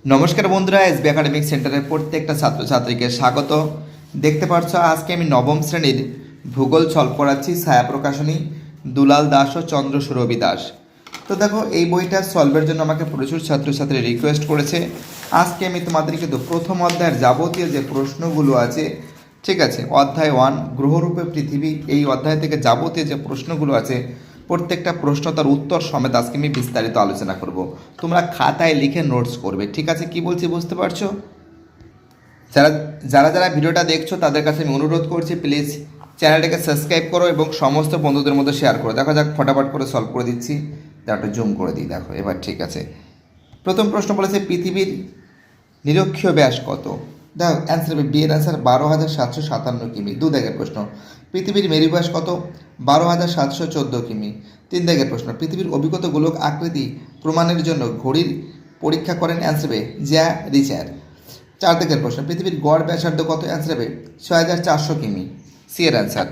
নমস্কার বন্ধুরা, SB academic সেন্টারের প্রত্যেকটা ছাত্রছাত্রীকে স্বাগত। দেখতে পাচ্ছ আজকে আমি নবম শ্রেণীর ভূগোল সলভ করাচ্ছি, ছায়া প্রকাশনী, দুলাল দাস ও চন্দ্র সুরভি দাস। তো দেখো, এই বইটা সলভের জন্য আমাকে প্রচুর ছাত্রছাত্রী রিকোয়েস্ট করেছে। আজকে আমি তোমাদেরকে তো প্রথম অধ্যায়ের যাবতীয় যে প্রশ্নগুলো আছে, ঠিক আছে, অধ্যায় 1 গ্রহরূপে পৃথিবী, এই অধ্যায় থেকে যাবতীয় যে প্রশ্নগুলো আছে প্রত্যেকটা প্রশ্ন তার উত্তর সমেত আজকে আমি বিস্তারিত আলোচনা করব। তোমরা খাতায় লিখে নোটস করবে, ঠিক আছে? কি বলছি বুঝতে পারছো? যারা যারা যারা ভিডিওটা দেখছো তাদের কাছে আমি অনুরোধ করছি, প্লিজ চ্যানেলটাকে সাবস্ক্রাইব করো এবং সমস্ত বন্ধুদের মধ্যে শেয়ার করো। দেখা যাক, ফটাফট করে সলভ করে দিচ্ছি। একটা জুম করে দিই, দেখো এবার ঠিক আছে। প্রথম প্রশ্ন বলেছে পৃথিবীর নিরক্ষীয় ব্যাস কত? দেখো অ্যান্সার হবে বি এর অ্যান্সার 12,757 কিমি। 2 দাগের প্রশ্ন, পৃথিবীর মেরু ব্যাস কত? 12,714 কিমি। 3 দাগের প্রশ্ন, পৃথিবীর অভিজ্ঞত গোলক আকৃতি প্রমাণের জন্য ঘড়ির পরীক্ষা করেন? অ্যান্সার হবে জ্যা রিচার। 4 দাগের প্রশ্ন, পৃথিবীর গড় ব্যাসার্ধ কত? অ্যান্সার হবে 6,400 কিমি। সি এর অ্যান্সার।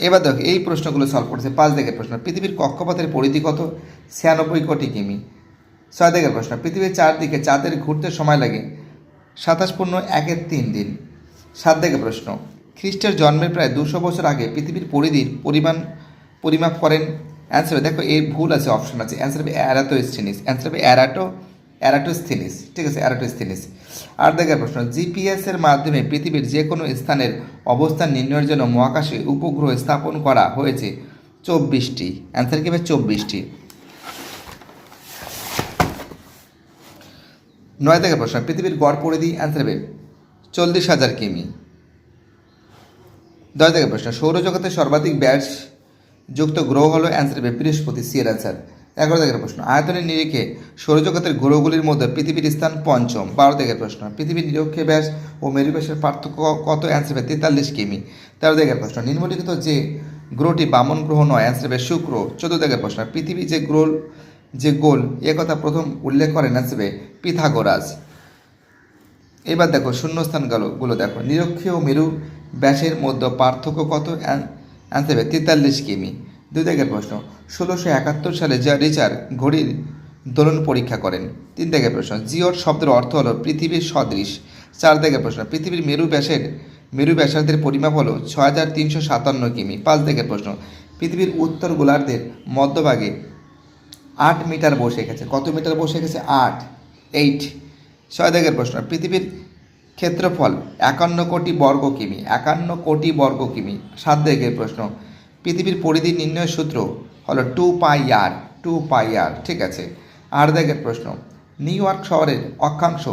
এবার দেখো এই প্রশ্নগুলো সলভ করছে। 5 দাগের প্রশ্ন, পৃথিবীর কক্ষপথের পরিধি কত? 96 কোটি কিমি। 6 দাগের প্রশ্ন, পৃথিবীর চারদিকে চাঁদের ঘুরতে সময় লাগে 27.1 দিন। 7 দাগের প্রশ্ন, খ্রিস্টের জন্মের প্রায় 200 বছর আগে পৃথিবীর পরিধির পরিমাপ করেন? অ্যান্সার হবে, দেখো এই ভুল আছে, অপশন আছে, অ্যান্সার হবে অ্যারাটোস্থিনিস। অ্যান্সার হবে অ্যারাটোস্থিনিস, ঠিক আছে, অ্যারাটোস্থিনিস। 8 দাগের প্রশ্ন, জিপিএস এর মাধ্যমে পৃথিবীর যে কোনো স্থানের অবস্থান নির্ণয়ের জন্য মহাকাশে উপগ্রহ স্থাপন করা হয়েছে 24টি। অ্যান্সার কি হবে 24টি। 9 দাগের প্রশ্ন, পৃথিবীর গড় পরিধি? অ্যান্সার হবে 40,000 কিমি। 10 দাগের প্রশ্ন, সৌরজগতের সর্বাধিক ব্যাস যুক্ত গ্রহ হলো? অ্যান্সার হবে বৃহস্পতি। সি এর অ্যান্সার। 11 দাগের প্রশ্ন, আয়তনের নিরিখে সৌরজগতের গ্রহগুলির মধ্যে পৃথিবীর স্থান পঞ্চম। 12 দাগের প্রশ্ন, পৃথিবীর নিরক্ষীয় ব্যাস ও মেরু ব্যাসের পার্থক্য কত? অ্যান্সার হবে 43 কিমি। 13 দাগের প্রশ্ন, নিম্নলিখিত যে গ্রহটি বামন গ্রহ নয়? অ্যান্সার হবে শুক্র। 14 দাগের প্রশ্ন, পৃথিবী যে গোল এ কথা প্রথম উল্লেখ করেন? অ্যান্সার হবে পিথাগোরাস। এবার দেখো শূন্যস্থানগুলো দেখো, নিরক্ষীয় ও মেরু ব্যাসের মধ্যে পার্থক্য কত? অ্যান্সার হবে 43 কিমি। 2 দাগের প্রশ্ন, 1671 সালে রিচার ঘড়ির দোলন পরীক্ষা করেন? 3 দাগের প্রশ্ন, জিওট শব্দের অর্থ হলো পৃথিবীর সদৃশ। 4 দাগের প্রশ্ন, পৃথিবীর মেরু ব্যাসার্ধের পরিমাপ হলো 6,357 কিমি। 5 দাগের প্রশ্ন, পৃথিবীর উত্তর গোলার্ধের মধ্যভাগে 8 মিটার বসে গেছে। কত মিটার বসে গেছে? 8। 6 দাগের প্রশ্ন, পৃথিবীর ক্ষেত্রফল 51 কোটি বর্গ কিমি। 51 কোটি বর্গ কিমি। 7 দাগের প্রশ্ন, পৃথিবীর পরিধি নির্ণয়ের সূত্র হলো 2 পাই আর। 2 পাই আর, ঠিক আছে। 8 দাগের প্রশ্ন, নিউ ইয়র্ক শহরের অক্ষাংশ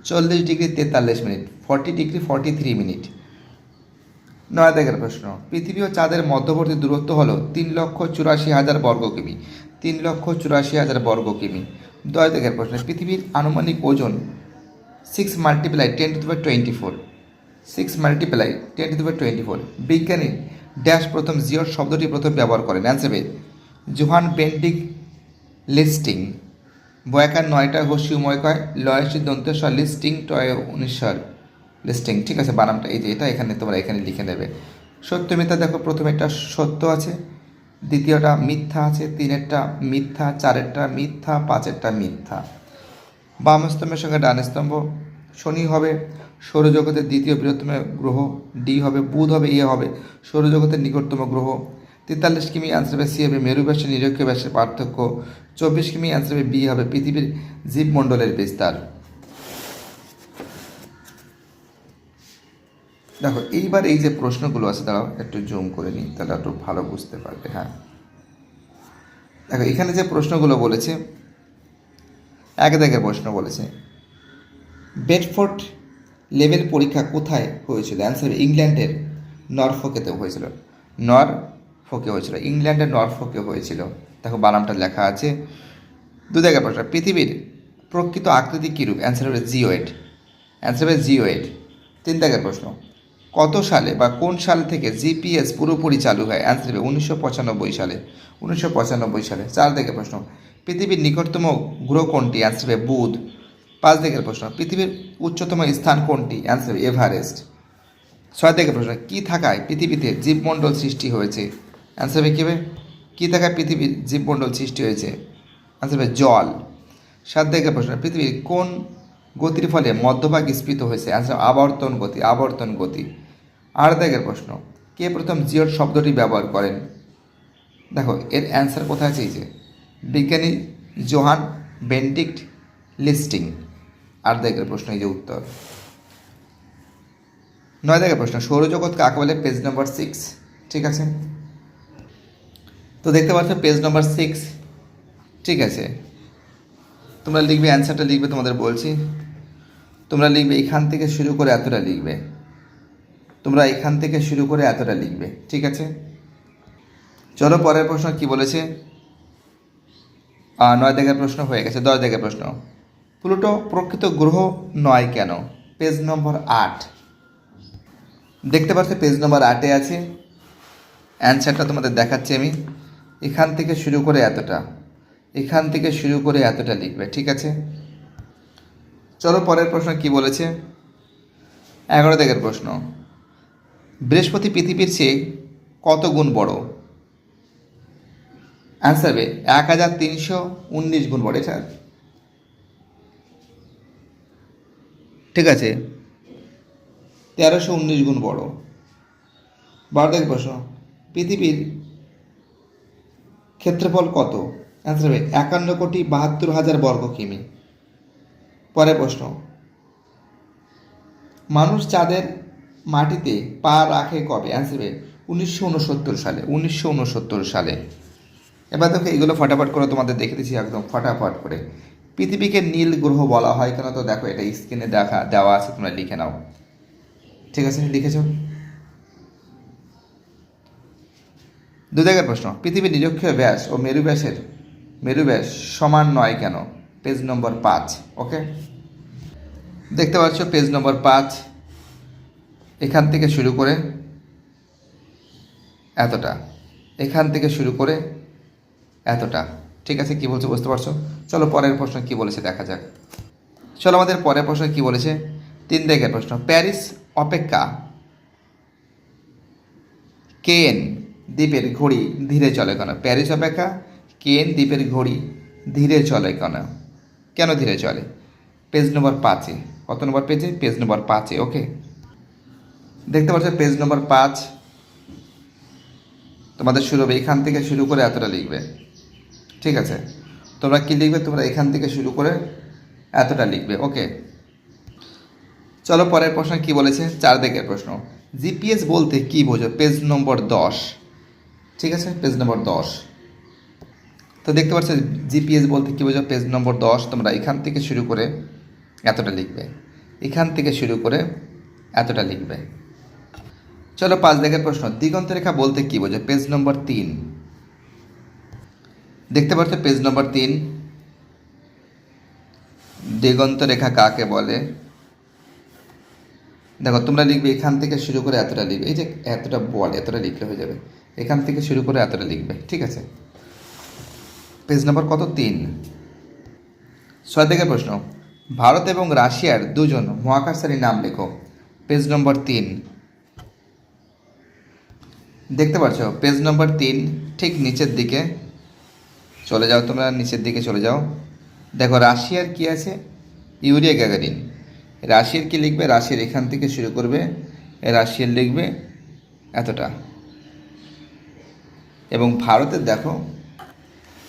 40 ডিগ্রি 43 মিনিট, 40 ডিগ্রি 43 মিনিট। 9 দাগের প্রশ্ন, পৃথিবী ও চাঁদের মধ্যবর্তী দূরত্ব হলো 3,84,000 বর্গ কিমি। 3,84,000 বর্গ কিমি। 10 দাগের প্রশ্ন, পৃথিবীর আনুমানিক ওজন 6 মাল্টিপ্লাই 10⁻²৪। 6 মাল্টিপ্লাই 10⁻²৪। বিজ্ঞানী ড্যাশ প্রথম জিওর শব্দটি প্রথম ব্যবহার করেন? অ্যান্সার হবে জোহান বেন্টিক লিস্টিং। বয়াকার 9টা হস্যি উময়কয় লয়সি দন্তেশ লিস্টিং টয় 19 লিস্টিং, ঠিক আছে, বানামটা এই যে এটা এখানে তোমরা এখানে লিখে নেবে। সত্য মিথ্যা দেখো, প্রথমে একটা সত্য আছে, দ্বিতীয়টা মিথ্যা আছে, 3এরটা মিথ্যা, 4এরটা মিথ্যা, 5এরটা মিথ্যা। বাম স্তম্ভের সঙ্গে ডান স্তম্ভ। শনি হবে সৌরজগতের দ্বিতীয় বৃহত্তম গ্রহ। ডি হবে বুধ হবে, এ হবে সৌরজগতের নিকটতম গ্রহ। 43 কিমি, অ্যান্সার হবে সি হবে মেরু ব্যাসের নিরক্ষীয় ব্যাসের পার্থক্য। 24 কিমি, অ্যান্সার হবে বি হবে পৃথিবীর জীবমণ্ডলের বিস্তার। দেখো এইবার এই যে প্রশ্নগুলো আছে তারা একটু জুম করে নিই, তাহলে একটু ভালো বুঝতে পারবে। হ্যাঁ দেখো, এখানে যে প্রশ্নগুলো বলেছে, 1 দাগের প্রশ্ন বলেছে বেডফোর্ড লেভেল পরীক্ষা কোথায় হয়েছিল? অ্যান্সার হবে ইংল্যান্ডের নরফোকেতে হয়েছিল। নরফোকে হয়েছিল, ইংল্যান্ডের নরফোকে হয়েছিল। দেখো বানামটা লেখা আছে। 2 দাগের প্রশ্ন, পৃথিবীর প্রকৃত আকৃতি কীরূপ? অ্যান্সার হবে জিওয়েড। অ্যান্সার হবে জিওয়েড। 3 দাগের প্রশ্ন, কত সালে বা কোন সাল থেকে জিপিএস পুরোপুরি চালু হয়? অ্যান্সার হবে 1995 সালে। 1995 সালে। 4 দাগের প্রশ্ন, পৃথিবীর নিকটতম গ্রহ কোনটি? অ্যান্সার হবে বুধ। 5 দাগের প্রশ্ন, পৃথিবীর উচ্চতম স্থান কোনটি? অ্যান্সার হবে এভারেস্ট। 6 দাগের প্রশ্ন, কী থাকায় পৃথিবীতে জীবমণ্ডল সৃষ্টি হয়েছে? অ্যান্সার হবে কী হবে, কী থাকায় পৃথিবীর জীবমণ্ডল সৃষ্টি হয়েছে? অ্যান্সার হবে জল। 7 দাগের প্রশ্ন, পৃথিবীর কোন গতির ফলে মধ্যভাগ স্ফীত হয়েছে? অ্যান্সার আবর্তন গতি, আবর্তন গতি। 8 দাগের প্রশ্ন, কে প্রথম জিওড শব্দটি ব্যবহার করেন? দেখো এর অ্যান্সার কোথায় আছে? এই যে বিজ্ঞানী জোহান বেন্টিক্ট লিস্টিং। 8 দাগের প্রশ্ন, এই যে উত্তর। 9 দাগের প্রশ্ন, সৌরজগৎ কাকে বলে? পেজ নম্বর 6। ঠিক আছে, তো দেখতে পাচ্ছ পেজ নম্বর 6। ঠিক আছে, তোমরা লিখবে, অ্যান্সারটা লিখবে, তোমাদের বলছি। তোমরা লিখবে এখান থেকে শুরু করে এতটা লিখবে, তোমরা এখান থেকে শুরু করে এতটা লিখবে। ঠিক আছে, চলো পরের প্রশ্ন কি বলেছে। 9 দাগের প্রশ্ন হয়ে গেছে। 10 দাগের প্রশ্ন, প্লুটো প্রকৃত গ্রহ নয় কেন? পেজ নম্বর 8। দেখতে পাচ্ছ পেজ নম্বর 8-এ আছে অ্যান্সারটা, তোমাদের দেখাচ্ছি আমি। এখান থেকে শুরু করে এতটা, এখান থেকে শুরু করে এতটা লিখবে। ঠিক আছে, চলো পরের প্রশ্ন কি বলেছে। 11 দাগের প্রশ্ন, বৃহস্পতি পৃথিবীর চেয়ে কত গুণ বড়? অ্যান্সার হবে 1319 গুণ বড়। এটা ঠিক আছে, 1319 গুণ বড়। 12 দাগের প্রশ্ন, পৃথিবীর ক্ষেত্রফল কত? অ্যান্সার হবে 51,72,000 বর্গ কিমি। পরের প্রশ্ন, মানুষ চাঁদের মাটিতে পা রাখে কবে? অ্যান্সার হবে 1969 সালে, 1969 সালে। এবার দেখো এগুলো ফটাফট করে তোমাদের দেখে দিচ্ছি একদম ফটাফট করে। পৃথিবীকে নীল গ্রহ বলা হয় কেন? তো দেখো এটা স্ক্রিনে দেওয়া আছে, তোমরা লিখে নাও। ঠিক আছে, লিখেছ। 2 দাগের প্রশ্ন, পৃথিবীর নিরক্ষীয় ব্যাস ও মেরু ব্যাস সমান নয় কেন? পেজ নম্বর 5। ওকে, দেখতে পাচ্ছ পেজ নম্বর 5, এখান থেকে শুরু করে এতটা, এখান থেকে শুরু করে এতটা। ঠিক আছে, কি বলছো বুঝতে পারছো? চলো পরের প্রশ্ন কি বলেছে দেখা যাক। চলো আমাদের পরের প্রশ্ন কি বলেছে। 3 দাগের প্রশ্ন, প্যারিস অপেক্ষা কেন দ্বীপের ঘড়ি ধীরে চলে কেন? প্যারিস অপেক্ষা কেন দ্বীপের ঘড়ি ধীরে চলে কেন? কেন ধীরে চলে? পেজ নম্বর 5-এ। কত নম্বর পেজে? Page number 5-এ। ওকে, দেখতে পাচ্ছ পেজ নম্বর 5, তোমাদের শুরু হবে এখান থেকে শুরু করে এতটা লিখবে। ঠিক আছে, তোমরা কি লিখবে? তোমরা এখান থেকে শুরু করে এতটা লিখবে। ওকে, চলো পরের প্রশ্ন কি বলেছে। 4 দাগের প্রশ্ন, জিপিএস বলতে কি বোঝো? পেজ নম্বর 10। ঠিক আছে, পেজ নম্বর 10। তো দেখতে পাচ্ছ জিপিএস বলতে কি বোঝো? পেজ নম্বর 10। তোমরা এখান থেকে শুরু করে এতটা লিখবে, এখান থেকে শুরু করে এতটা লিখবে। চলো 5 দাগের প্রশ্ন, দিগন্ত রেখা বলতে কি বোঝো? পেজ নম্বর 3। দেখতে পাচ্ছ পেজ নম্বর 3, দিগন্ত রেখা কাকে বলে? দেখো তোমরা লিখবে এখান থেকে শুরু করে এতটা লিখবে। এই যে এতটা বলে, এতটা লিখলে হয়ে যাবে। এখান থেকে শুরু করে এতটা লিখবে। ঠিক আছে, পেজ নম্বর কত? 3। 6 দাগের প্রশ্ন, ভারত এবং রাশিয়ার 2 জন মহাকাশচারীর নাম লেখো। পেজ নম্বর 3। দেখতে পাচ্ছ পেজ নম্বর 3, ঠিক নিচের দিকে চলে যাও, তোমরা নিচের দিকে চলে যাও। দেখো রাশিয়ার কি আছে? Yuri Gagarin. রাশিয়ার কি লিখবে? রাশিয়ার এখান থেকে শুরু করবে, রাশিয়ার লিখবে এতটা। এবং ভারতের দেখো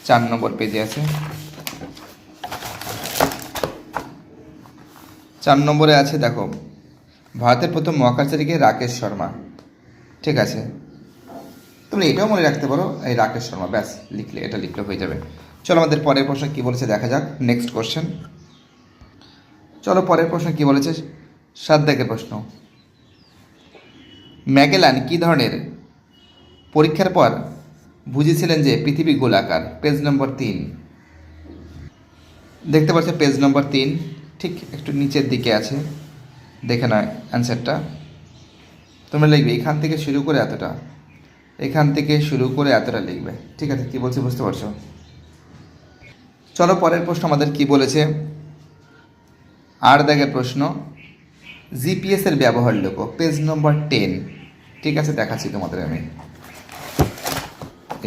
4 নম্বর পেজে আছে, 4 নম্বরে আছে। দেখো ভারতের প্রথম মহাকাশচারীকে রাকেশ শর্মা। ঠিক আছে, তুমি এটাও মনে রাখতে পারো, এই রাকেশ শর্মা, ব্যাস লিখলে, এটা লিখলে হয়ে যাবে। চলো আমাদের পরের প্রশ্ন কী বলেছে দেখা যাক। নেক্সট কোশ্চেন, চলো পরের প্রশ্ন কী বলেছে। 7 দাগের প্রশ্ন, ম্যাগেলান কী ধরনের পরীক্ষার পর বুঝেছিলেন যে পৃথিবী গোলাকার? পেজ নম্বর 3। দেখতে পাচ্ছ পেজ নম্বর 3, ঠিক একটু নিচের দিকে আছে, দেখে নাও অ্যান্সারটা। তোমরা লিখবে এখান থেকে শুরু করে এতটা, এখান থেকে শুরু করে এতটা লিখবে। ঠিক আছে, কী বলছি বুঝতে পারছো? চলো পরের প্রশ্ন আমাদের কি বলেছে। 8 দাগের প্রশ্ন, জিপিএস এর ব্যবহার লেখো। পেজ নম্বর 10। ঠিক আছে, দেখাচ্ছি তোমাদের আমি,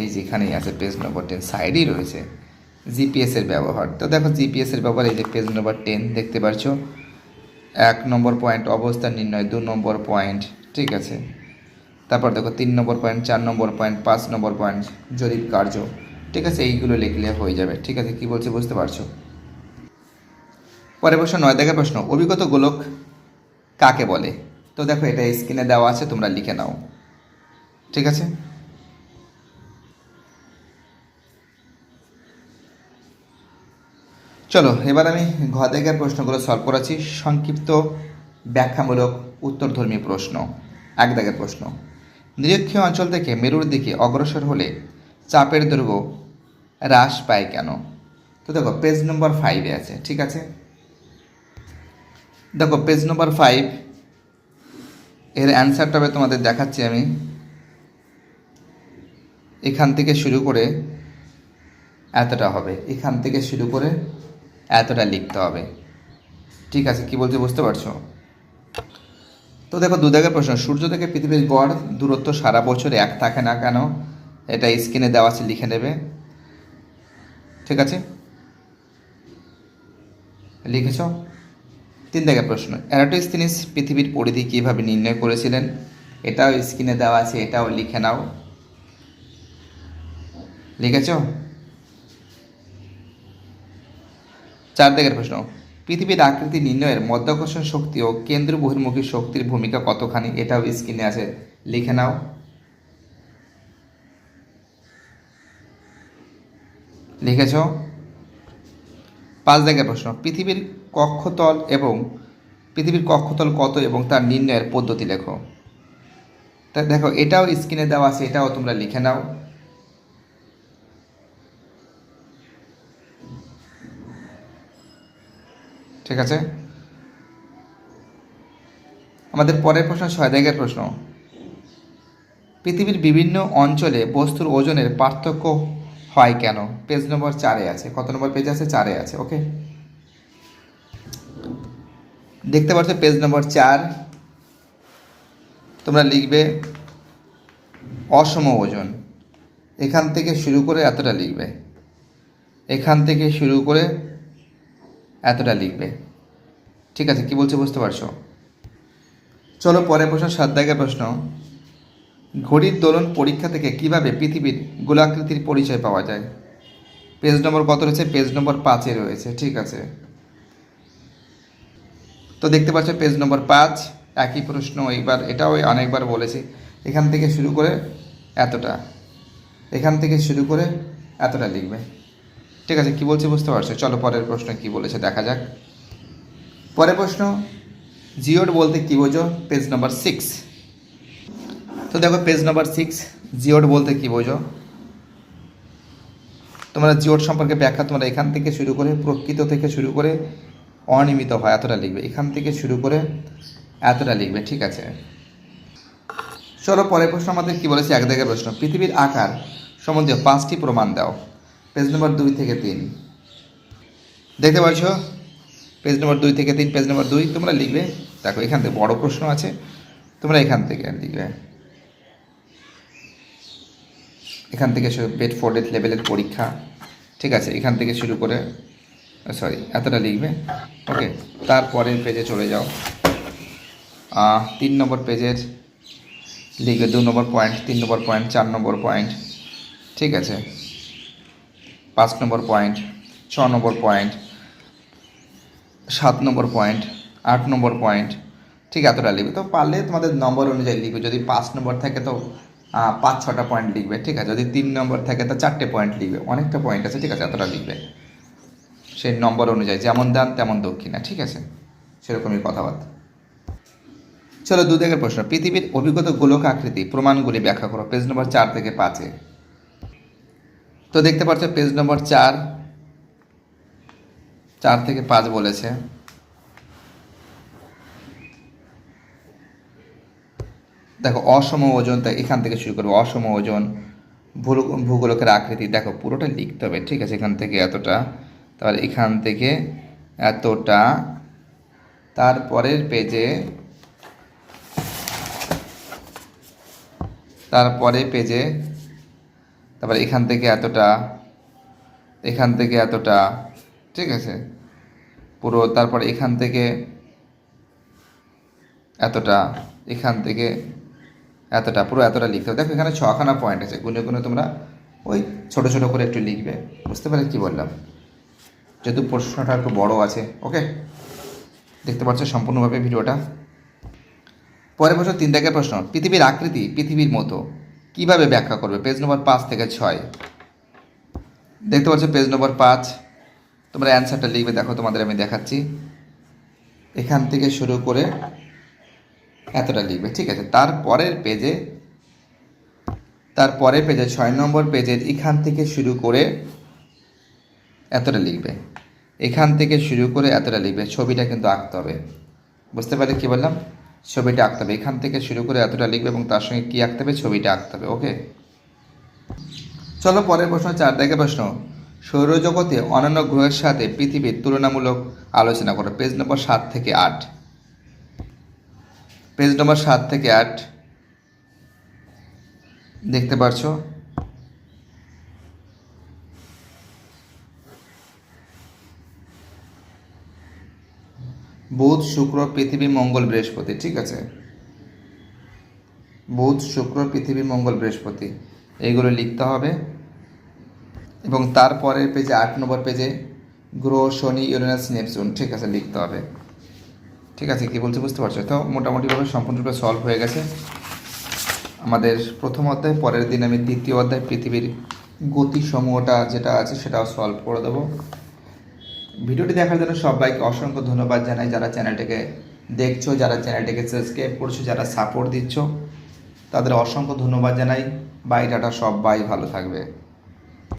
এই যেখানেই আছে পেজ নম্বর 10, সাইডেই রয়েছে। জিপিএসের ব্যবহার। তো দেখো জিপিএসের ব্যবহার, এই যে পেজ নম্বর 10 দেখতে পাচ্ছ। 1 নম্বর পয়েন্ট অবস্থান নির্ণয়, 2 নম্বর পয়েন্ট, ঠিক আছে। তারপর দেখো 3 নম্বর পয়েন্ট, 4 নম্বর পয়েন্ট, 5 নম্বর পয়েন্ট জরিপ কার্য, ঠিক আছে। এইগুলো লিখলে হয়ে যাবে, ঠিক আছে। কি বলছে বুঝতে পারছো? পরে প্রশ্ন 9 দাগের প্রশ্ন, অভিগত গোলক কাকে বলে? তো দেখো এটা স্ক্রিনে দেওয়া আছে, তোমরা লিখে নাও, ঠিক আছে। চলো এবার আমি ঘ দাগের প্রশ্নগুলো সলভ করাচ্ছি। সংক্ষিপ্ত ব্যাখ্যামূলক উত্তরধর্মী প্রশ্ন। 1 দাগের প্রশ্ন, নিরক্ষীয় অঞ্চল থেকে মেরুর দিকে অগ্রসর হলে চাপের দৈর্ঘ্য হ্রাস পায় কেন? তো দেখো পেজ নম্বর 5-এ আছে, ঠিক আছে। দেখো পেজ নম্বর 5 এর অ্যান্সারটা হবে তোমাদের দেখাচ্ছি আমি। এখান থেকে শুরু করে এতটা হবে, এখান থেকে শুরু করে এতটা লিখতে হবে, ঠিক আছে। কি বলছে বুঝতে পারছো? তো দেখো 2 দাগের প্রশ্ন, সূর্য থেকে পৃথিবীর গড় দূরত্ব সারা বছর এক থাকে না কেন? এটা স্ক্রিনে দেওয়া আছে, লিখে নেবে, ঠিক আছে। লিখেছ? 3 দাগের প্রশ্ন, এরাটোস্থেনিস পৃথিবীর পরিধি কীভাবে নির্ণয় করেছিলেন? এটাও স্ক্রিনে দেওয়া আছে, এটাও লিখে নাও, লিখেছ? 4 দাগের প্রশ্ন, পৃথিবীর আকৃতি নির্ণয়ের মধ্যাকর্ষণ শক্তি ও কেন্দ্র বহির্মুখী শক্তির ভূমিকা কতখানি? এটাও স্ক্রিনে আছে, লিখে নাও, লিখেছ? 5 দাগের প্রশ্ন, পৃথিবীর কক্ষতল কত এবং তার নির্ণয়ের পদ্ধতি লেখো। তা দেখো এটাও স্ক্রিনে দেওয়া আছে, এটাও তোমরা লিখে নাও, ঠিক আছে। আমাদের পরের প্রশ্ন 6 দাগের প্রশ্ন, পৃথিবীর বিভিন্ন অঞ্চলে বস্তুর ওজনের পার্থক্য হয় কেন? পেজ নম্বর 4-এ আছে। কত নম্বর পেজ আছে? 4-এ আছে, ওকে। দেখতে পাচ্ছ পেজ নম্বর 4, তোমরা লিখবে অসম ওজন। এখান থেকে শুরু করে এতটা লিখবে, এখান থেকে শুরু করে এতটা লিখবে, ঠিক আছে। কি বলছে বুঝতে পারছো? চলো পরের প্রশ্ন 7 দাগের প্রশ্ন, ঘড়ির দোলন পরীক্ষা থেকে কিভাবে পৃথিবীর গোলাকৃতির পরিচয় পাওয়া যায়? পেজ নম্বর কত রয়েছে? পেজ নম্বর 5-এ রয়েছে, ঠিক আছে। তো দেখতে পাচ্ছ পেজ নম্বর 5, একই প্রশ্ন। এইবার এটাও অনেকবার বলেছি, এখান থেকে শুরু করে এতটা, এখান থেকে শুরু করে এতটা লিখবে, ঠিক আছে। কি বলছে বুঝতে পারছো? চলো পরের প্রশ্ন কি বলেছে দেখা যাক। পরের প্রশ্ন, জিওড বলতে কি বোঝো? পেজ নম্বর 6। তো দেখো পেজ নম্বর 6, জিওড বলতে কি বোঝো? তোমরা জিওড সম্পর্কে ব্যাখ্যা তোমরা এখান থেকে শুরু করে প্রকৃত থেকে শুরু করে অনিয়মিত হয় এতটা লিখবে, এখান থেকে শুরু করে এতটা লিখবে, ঠিক আছে। চলো পরের প্রশ্ন আমাদের কি বলেছে? 1 দাগের প্রশ্ন, পৃথিবীর আকার সম্বন্ধে 5টি প্রমাণ দাও। পেজ নম্বর 2 থেকে 3 দেখতে পাচ্ছ, পেজ নম্বর 2 থেকে 3, পেজ নম্বর 2 তোমরা লিখবে। দেখো এখান থেকে বড় প্রশ্ন আছে, তোমরা এখান থেকে লিখবে, এখান থেকে বেডফোর্ড লেভেলের পরীক্ষা, ঠিক আছে। এখান থেকে শুরু করে এতটা লিখবে, ওকে। তারপরের পেজে চলে যাও, 3 নম্বর পেজের লিখবে 2 নম্বর পয়েন্ট, 3 নম্বর পয়েন্ট, 4 নম্বর পয়েন্ট, ঠিক আছে। 5 নম্বর পয়েন্ট, 6 নম্বর পয়েন্ট, 7 নম্বর পয়েন্ট, 8 নম্বর পয়েন্ট, ঠিক এতটা লিখবে। তো পারলে তোমাদের নম্বর অনুযায়ী লিখবে, যদি 5 নম্বর থাকে তো 5-6টা পয়েন্ট লিখবে, ঠিক আছে। যদি 3 নম্বর থাকে তো 4টে পয়েন্ট লিখবে, অনেকটা পয়েন্ট আছে, ঠিক আছে। এতটা লিখবে সেই নম্বর অনুযায়ী, যেমন দান তেমন দক্ষিণা, ঠিক আছে, সেরকমই কথাবার্তা। চলো 2 দাগের প্রশ্ন, পৃথিবীর অভিজ্ঞত গোলক আকৃতি প্রমাণগুলি ব্যাখ্যা করো। পেজ নম্বর 4 থেকে 5-এ। তো দেখতে পাচ্ছ পেজ নম্বর 4 থেকে 5 বলেছে। দেখো অসম ওজন, তাই এখান থেকে শুরু করবো, অসম ওজন, ভূগোলকের আকৃতি, দেখো পুরোটা লিখতে হবে, ঠিক আছে। এখান থেকে এতটা, তারপর এখান থেকে এতটা, তারপরের পেজে, তারপরে পেজে, তারপর এখান থেকে এতটা, এখান থেকে এতটা, ঠিক আছে, পুরো, তারপর এখান থেকে এতটা, এখান থেকে এতটা, পুরো এতটা লিখতে হবে। দেখো এখানে ছখানা পয়েন্ট আছে, গুনে গুনে তোমরা ওই ছোট ছোট করে একটু লিখবে। বুঝতে পারলে কি বললাম? যেহেতু প্রশ্নটা একটু বড় আছে। ওকে, দেখতে পাচ্ছ সম্পূর্ণভাবে ভিডিওটা। পরের প্রশ্ন 3 দাগের প্রশ্ন, পৃথিবীর আকৃতি পৃথিবীর মতো কিভাবে ব্যাখ্যা করবে? পেজ নম্বর 5 থেকে 6 দেখতে পাচ্ছ। পেজ নম্বর 5 তোমরা অ্যান্সারটা লিখবে। দেখো তোমাদের আমি দেখাচ্ছি। এখান থেকে শুরু করে এতটা লিখবে, ঠিক আছে। তারপরের পেজে 6 নম্বর পেজের এখান থেকে শুরু করে এতটা লিখবে, এখান থেকে শুরু করে এতটা লিখবে। ছবিটা কিন্তু আঁকতে হবে। বুঝতে পারলে কি বললাম? ছবিটা আঁকতে হবে, এখান থেকে শুরু করে এতটা লিখবে এবং তার সঙ্গে কী আঁকতে হবে? ছবিটা আঁকতে হবে। ওকে, চলো পরের প্রশ্ন 4 দাগের প্রশ্ন, সৌরজগতে অন্যান্য গ্রহের সাথে পৃথিবীর তুলনামূলক আলোচনা করো। পেজ নম্বর 7 থেকে 8, পেজ নম্বর 7 থেকে 8 দেখতে পারছো। বুধ, শুক্র, পৃথিবী, মঙ্গল, বৃহস্পতি, ঠিক আছে। বুধ, শুক্র, পৃথিবী, মঙ্গল, বৃহস্পতি, এইগুলো লিখতে হবে। এবং তারপরের পেজে 8 নম্বর পেজে গ্রহ শনি, ইউরেনাস, নেপচুন, ঠিক আছে, লিখতে হবে। ঠিক আছে, কী বলছি বুঝতে পারছো তো? মোটামুটিভাবে সম্পূর্ণরূপে সলভ হয়ে গেছে আমাদের প্রথম অধ্যায়। পরের দিন আমি দ্বিতীয় অধ্যায় পৃথিবীর গতিসমূহটা যেটা আছে সেটাও সলভ করে দেবো। ভিডিওটি দেখার জন্য সবাইকে অসংখ্য ধন্যবাদ জানাই। যারা চ্যানেলটাকে দেখছো, যারা চ্যানেলটাকে সাবস্ক্রাইব করছো, যারা সাপোর্ট দিচ্ছ, তাদের অসংখ্য ধন্যবাদ জানাই। বাই টাটা, সবাই ভালো থাকবে।